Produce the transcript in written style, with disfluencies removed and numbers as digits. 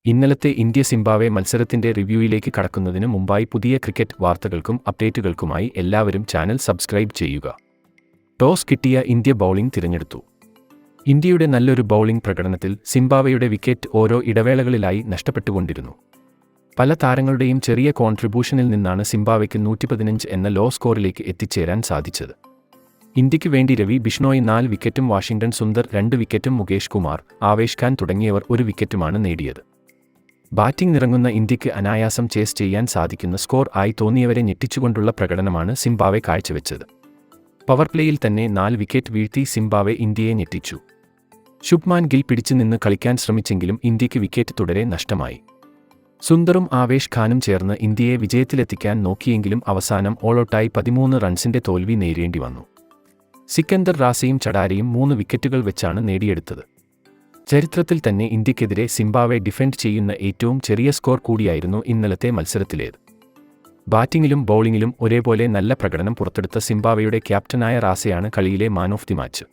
ഇന്നലത്തെ India Zimbabwe മത്സരത്തിന്റെ റിവ്യൂയിലേക്ക് കടക്കുന്നതിന് മുമ്പായി പുതിയ ക്രിക്കറ്റ് വാർത്തകൾക്കും അപ്ഡേറ്റുകൾക്കുമായി എല്ലാവരും ചാനൽ സബ്സ്ക്രൈബ് ചെയ്യുക. ടോസ് കിട്ടിയ ഇന്ത്യ ബൗളിംഗ് തിരഞ്ഞെടുത്തു. ഇന്ത്യയുടെ നല്ലൊരു ബൗളിംഗ് പ്രകടനത്തിൽ സിംബാബ്വെയുടെ വിക്കറ്റ് ഓരോ ഇടവേളകളിലായി നഷ്ടപ്പെട്ടുകൊണ്ടിരുന്നു. പല താരങ്ങളുടെയും ചെറിയ കോൺട്രിബ്യൂഷനിൽ നിന്നാണ് സിംബാബ്വെക്ക് 115 എന്ന ലോ സ്കോറിലേക്ക് എത്തിച്ചേരാൻ സാധിച്ചത്. ഇന്ത്യയ്ക്ക് വേണ്ടി രവി ബിഷ്ണോയ് 4 വിക്കറ്റും വാഷിംഗ്ടൺ സുന്ദർ 2 വിക്കറ്റും മുകേഷ് കുമാർ, ആവേശ് ഖാൻ തുടങ്ങിയവർ 1 വിക്കറ്റുമാണ് നേടിയത്. ബാറ്റിംഗ് നിറങ്ങുന്ന ഇന്ത്യയ്ക്ക് അനായാസം ചേസ് ചെയ്യാൻ സാധിക്കുന്ന സ്കോർ ആയി തോന്നിയവരെ ഞെട്ടിച്ചുകൊണ്ടുള്ള പ്രകടനമാണ് സിംബാബ്വെ കാഴ്ചവെച്ചത്. പവർ പ്ലേയിൽ തന്നെ 4 വിക്കറ്റ് വീഴ്ത്തി സിംബാബ്വെ ഇന്ത്യയെ ഞെട്ടിച്ചു. ശുഭ്മാൻ ഗിൽ പിടിച്ചുനിന്ന് കളിക്കാൻ ശ്രമിച്ചെങ്കിലും ഇന്ത്യയ്ക്ക് വിക്കറ്റ് തുടരെ നഷ്ടമായി. സുന്ദറും ആവേശ് ഖാനും ചേർന്ന് ഇന്ത്യയെ വിജയത്തിലെത്തിക്കാൻ നോക്കിയെങ്കിലും അവസാനം ഓളൗട്ടായി 13 റൺസിന്റെ തോൽവി നേരിടേണ്ടി വന്നു. സിക്കന്ദർ റാസയും ചടാരയും 3 വിക്കറ്റുകൾ വെച്ചാണ് നേടിയെടുത്തത്. ചരിത്രത്തിൽ തന്നെ ഇന്ത്യക്കെതിരെ സിംബാബ്വെ ഡിഫെൻഡ് ചെയ്യുന്ന ഏറ്റവും ചെറിയ സ്കോർ കൂടിയായിരുന്നു ഇന്നലത്തെ മത്സരത്തിലേത്. ബാറ്റിംഗിലും ബൗളിംഗിലും ഒരേപോലെ നല്ല പ്രകടനം പുറത്തെടുത്ത സിംബാബ്വെയുടെ ക്യാപ്റ്റനായ റാസയാണ് കളിയിലെ മാൻ ഓഫ് ദി മാച്ച്.